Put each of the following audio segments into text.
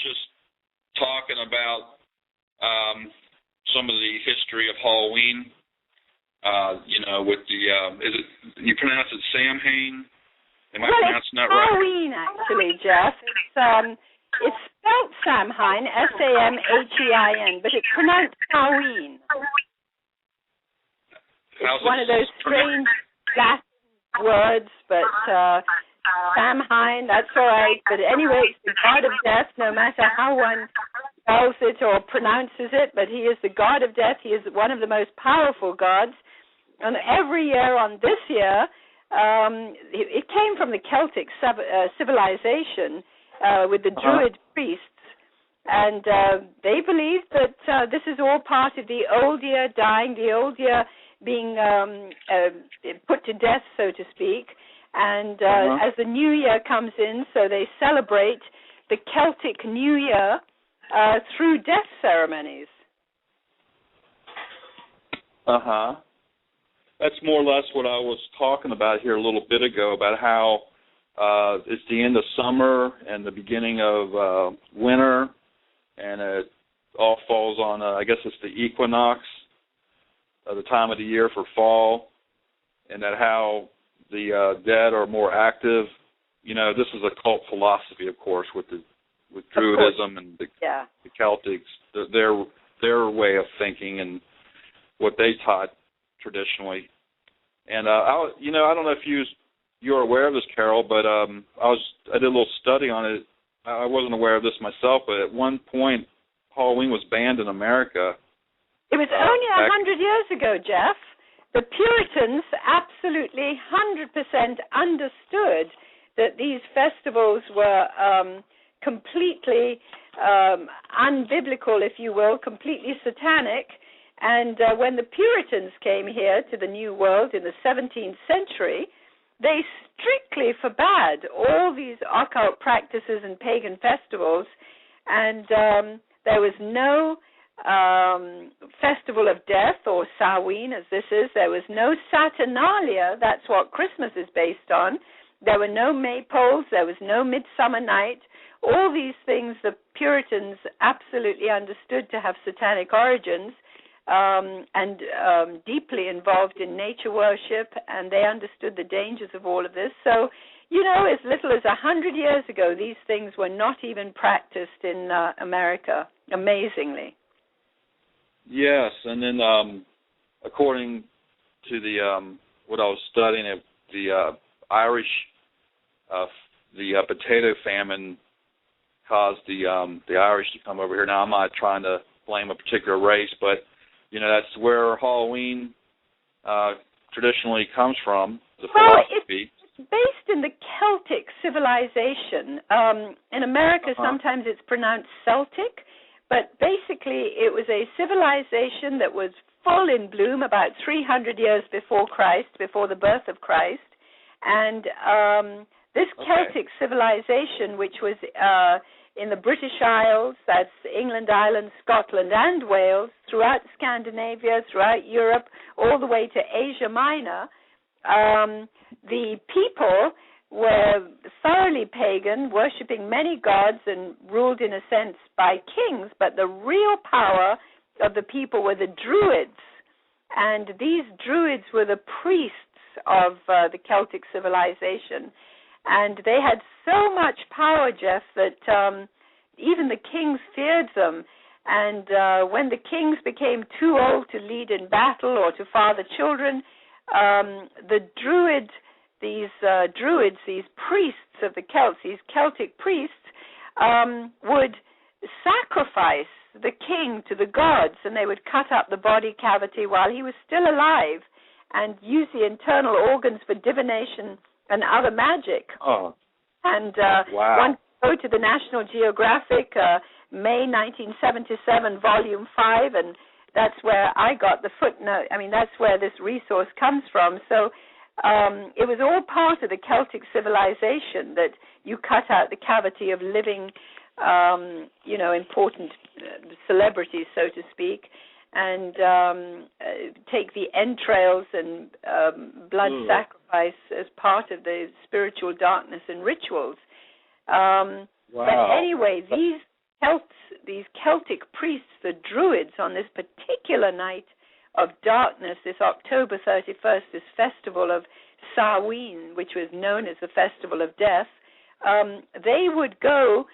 just talking about some of the history of Halloween. With the is it you pronounce it Samhain? Am I pronouncing that right? Halloween, actually, Jeff. It's spelled Samhain, S-A-M-H-E-I-N, but it's pronounced Halloween. It's one of those strange Latin words, but Samhain, that's all right. But anyway, it's the god of death, no matter how one spells it or pronounces it, but he is the god of death. He is one of the most powerful gods. And every year on this year, it came from the Celtic civilization with the Druid priests, and they believed that this is all part of the old year dying, the old year being put to death, so to speak, and as the new year comes in, so they celebrate the Celtic New Year through death ceremonies. That's more or less what I was talking about here a little bit ago, about how it's the end of summer and the beginning of winter, and it all falls on, I guess it's the equinox, the time of the year for fall, and that how the dead are more active. This is a cult philosophy, of course, with Druidism and the Celtics, their way of thinking and what they taught traditionally. And I don't know if you're aware of this, Caryl, but I did a little study on it. I wasn't aware of this myself, but at one point Halloween was banned in America. It was only 100 years ago, Jeff. The Puritans absolutely 100% understood that these festivals were completely unbiblical, if you will, completely satanic. And when the Puritans came here to the New World in the 17th century, they strictly forbade all these occult practices and pagan festivals, and there was no festival of death, or Samhain as this is. There was no Saturnalia, that's what Christmas is based on. There were no maypoles, there was no Midsummer Night. All these things the Puritans absolutely understood to have satanic origins, and deeply involved in nature worship, and they understood the dangers of all of this. So, as little as 100 years ago, these things were not even practiced in America, amazingly. Yes, and then according to the what I was studying, the Irish, the potato famine caused the Irish to come over here. Now, I'm not trying to blame a particular race, but that's where Halloween traditionally comes from, the philosophy. It's based in the Celtic civilization. In America, sometimes it's pronounced Celtic, but basically it was a civilization that was full in bloom about 300 years before Christ, before the birth of Christ. And this Celtic civilization, which was in the British Isles, that's England, Ireland, Scotland, and Wales, throughout Scandinavia, throughout Europe, all the way to Asia Minor, the people were thoroughly pagan, worshipping many gods and ruled, in a sense, by kings, but the real power of the people were the Druids, and these Druids were the priests of the Celtic civilization. And they had so much power, Jeff, that even the kings feared them. And when the kings became too old to lead in battle or to father children, the Druids, these priests of the Celts, these Celtic priests, would sacrifice the king to the gods, and they would cut up the body cavity while he was still alive and use the internal organs for divination and other magic. And one go to the National Geographic, May 1977, Volume 5, and that's where I got the footnote. I mean, that's where this resource comes from. So it was all part of the Celtic civilization that you cut out the cavity of living, important celebrities, so to speak, and take the entrails and blood sacrifice as part of the spiritual darkness and rituals. But anyway, these Celtic priests, the Druids, on this particular night of darkness, this October 31st, this festival of Samhain, which was known as the Festival of Death, they would go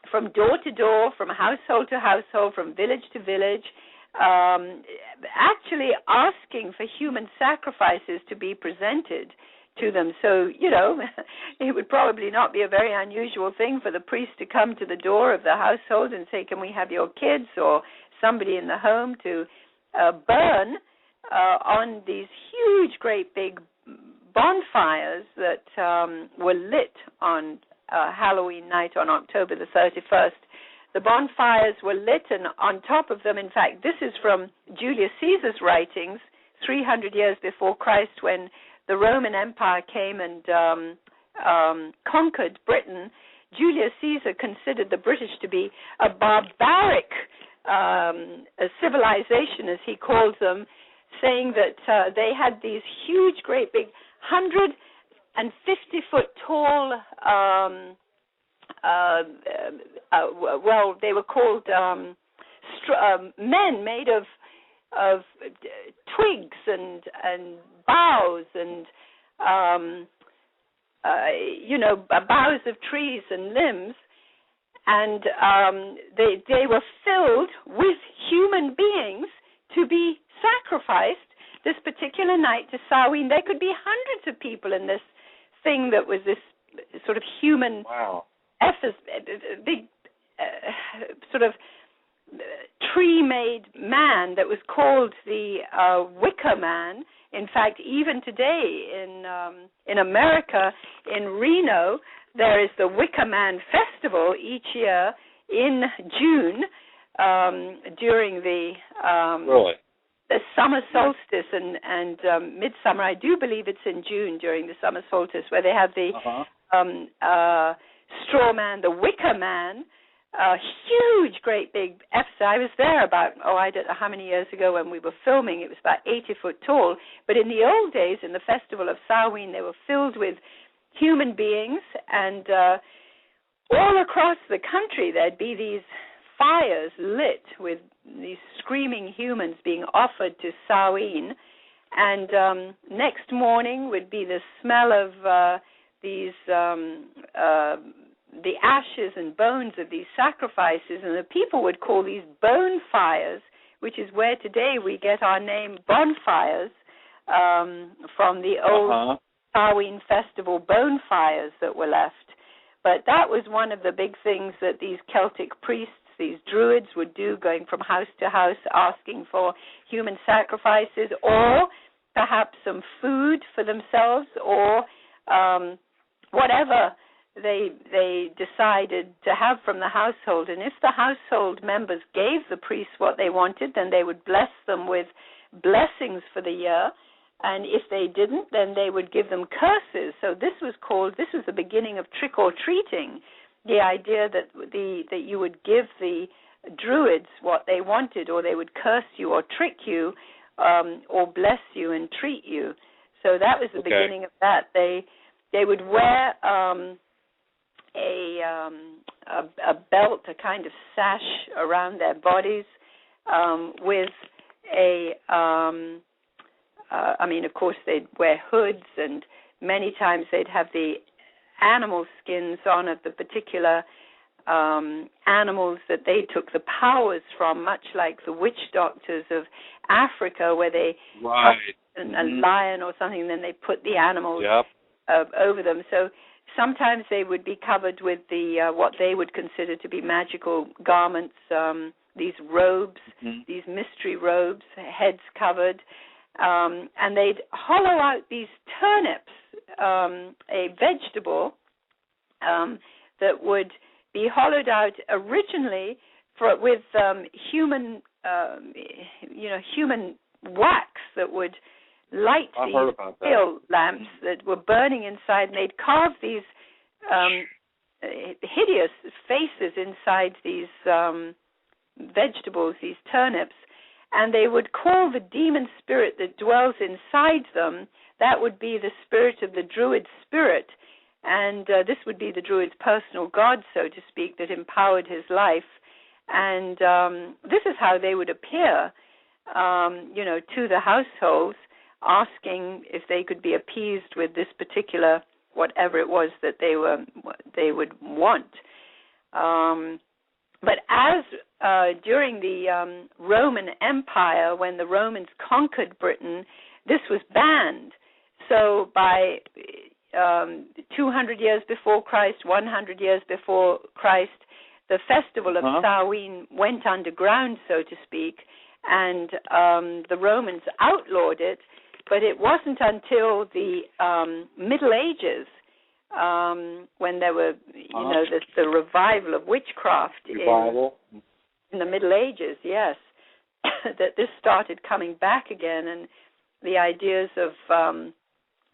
from door to door, from household to household, from village to village, actually asking for human sacrifices to be presented to them. So, it would probably not be a very unusual thing for the priest to come to the door of the household and say, can we have your kids or somebody in the home to burn on these huge, great big bonfires that were lit on Halloween night on October the 31st. The bonfires were lit, and on top of them, in fact, this is from Julius Caesar's writings, 300 years before Christ, when the Roman Empire came and conquered Britain. Julius Caesar considered the British to be a barbaric a civilization, as he calls them, saying that they had these huge, great big 150-foot tall, they were called men made of twigs and boughs and boughs of trees and limbs, and they were filled with human beings to be sacrificed this particular night to Samhain. There could be hundreds of people in this thing that was this sort of human, big sort of tree-made man that was called the Wicker Man. In fact, even today in America, in Reno, there is the Wicker Man Festival each year in June during the summer solstice and midsummer. I do believe it's in June during the summer solstice, where they have the straw man, the Wicker Man, huge, great big effigy. I was there about, I don't know how many years ago when we were filming. It was about 80 foot tall. But in the old days, in the Festival of Samhain, they were filled with human beings, and all across the country there'd be these fires lit with these screaming humans being offered to Samhain, and next morning would be the smell of the ashes and bones of these sacrifices, and the people would call these bonfires, which is where today we get our name bonfires, from the old Samhain festival bonfires that were left. But that was one of the big things that these Celtic priests, these druids, would do, going from house to house asking for human sacrifices, or perhaps some food for themselves, or whatever they decided to have from the household. And if the household members gave the priests what they wanted, then they would bless them with blessings for the year. And if they didn't, then they would give them curses. So this was the beginning of trick-or-treating, the idea that you would give the druids what they wanted, or they would curse you or trick you, or bless you and treat you. So that was the beginning of that. They would wear a belt, a kind of sash around their bodies, with of course they'd wear hoods, and many times they'd have the animal skins on of the particular animals that they took the powers from, much like the witch doctors of Africa, where they a lion or something, and then they put the animals over them. So sometimes they would be covered with the what they would consider to be magical garments, these robes, these mystery robes, heads covered, and they'd hollow out these turnips, a vegetable that would be hollowed out originally with human, human wax that would light these oil lamps that were burning inside, and they'd carve these hideous faces inside these vegetables, these turnips, and they would call the demon spirit that dwells inside them, that would be the spirit of the druid spirit, and this would be the Druid's personal god, so to speak, that empowered his life. And this is how they would appear, to the households, asking if they could be appeased with this particular whatever it was that they would want. But as during the Roman Empire, when the Romans conquered Britain, this was banned. So by 200 years before Christ, 100 years before Christ, the festival of Samhain went underground, so to speak, and the Romans outlawed it. But it wasn't until the Middle Ages, when there were, the revival of witchcraft in the Middle Ages, yes, that this started coming back again, and the ideas of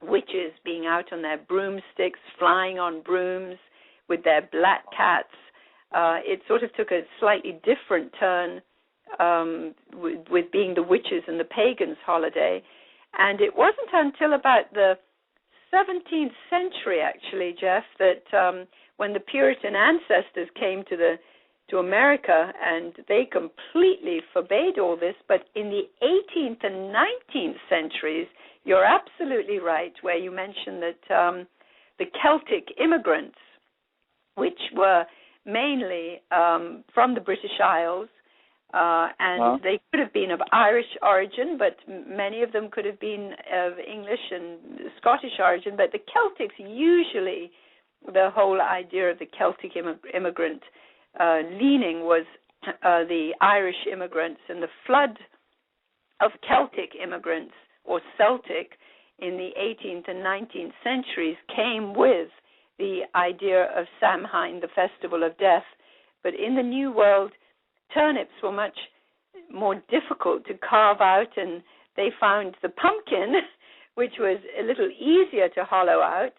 witches being out on their broomsticks, flying on brooms with their black cats. It sort of took a slightly different turn with being the witches and the pagans' holiday. And it wasn't until about the 17th century, actually, Jeff, that when the Puritan ancestors came to America, and they completely forbade all this. But in the 18th and 19th centuries, you're absolutely right, where you mentioned that the Celtic immigrants, which were mainly from the British Isles, and they could have been of Irish origin, but many of them could have been of English and Scottish origin. But the Celtics, usually the whole idea of the Celtic immigrant leaning was the Irish immigrants, and the flood of Celtic immigrants, or Celtic, in the 18th and 19th centuries came with the idea of Samhain, the festival of death. But in the New World, turnips were much more difficult to carve out, and they found the pumpkin, which was a little easier to hollow out,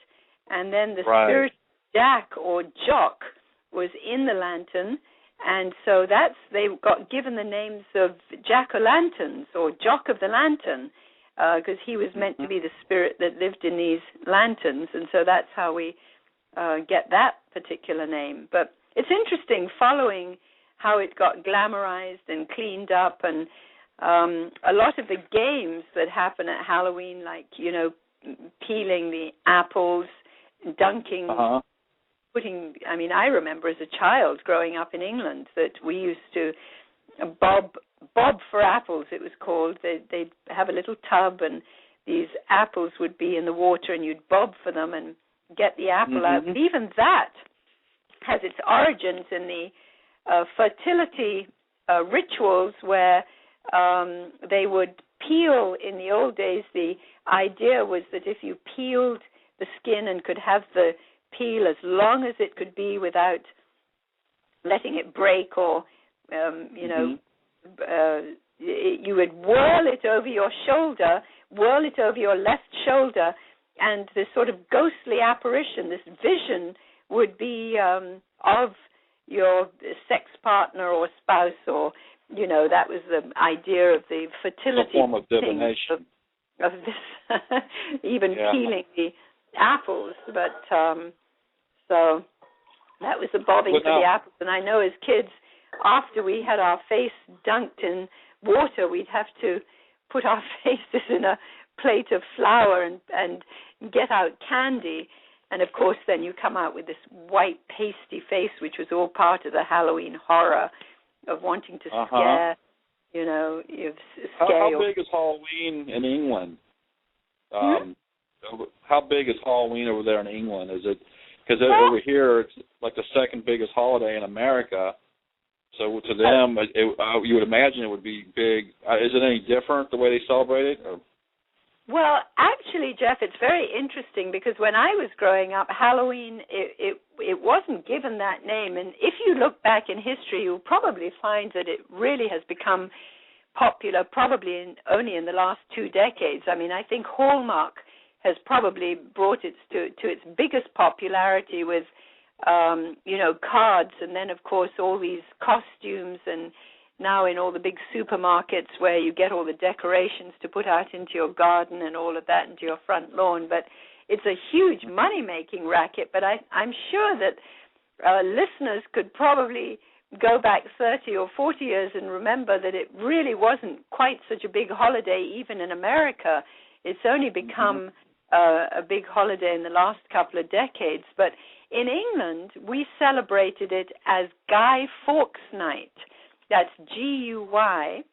and then the spirit jack or jock was in the lantern, and so they got given the names of jack-o'-lanterns or jock of the lantern, because he was meant to be the spirit that lived in these lanterns, and so that's how we get that particular name. But it's interesting following how it got glamorized and cleaned up, and a lot of the games that happen at Halloween, like, peeling the apples, dunking, I remember as a child growing up in England that we used to bob for apples, it was called. They'd have a little tub, and these apples would be in the water, and you'd bob for them and get the apple out. But even that has its origins in the fertility rituals, where they would peel. In the old days, the idea was that if you peeled the skin and could have the peel as long as it could be without letting it break, or you would whirl it over your shoulder, whirl it over your left shoulder, and this sort of ghostly apparition, this vision, would be of your sex partner or spouse, or, that was the idea of the fertility. A form of divination. Of this, even peeling the apples. But so that was the bobbing for the apples. And I know as kids, after we had our face dunked in water, we'd have to put our faces in a plate of flour and get out candy. And, of course, then you come out with this white, pasty face, which was all part of the Halloween horror of wanting to scare, How big is Halloween in England? How big is Halloween over there in England? Is it, because over here it's like the second biggest holiday in America, so to them, you would imagine it would be big. Is it any different the way they celebrate it? Or? Well, actually, Jeff, it's very interesting, because when I was growing up, Halloween, it wasn't given that name. And if you look back in history, you'll probably find that it really has become popular probably only in the last 2 decades. I mean, I think Hallmark has probably brought it to its biggest popularity with, cards, and then, of course, all these costumes, and now in all the big supermarkets where you get all the decorations to put out into your garden and all of that into your front lawn. But it's a huge money-making racket, but I'm sure that listeners could probably go back 30 or 40 years and remember that it really wasn't quite such a big holiday even in America. It's only become a big holiday in the last couple of decades. But in England, we celebrated it as Guy Fawkes Night. That's GUYFAWKES.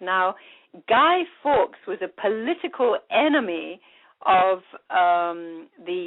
Now, Guy Fawkes was a political enemy of the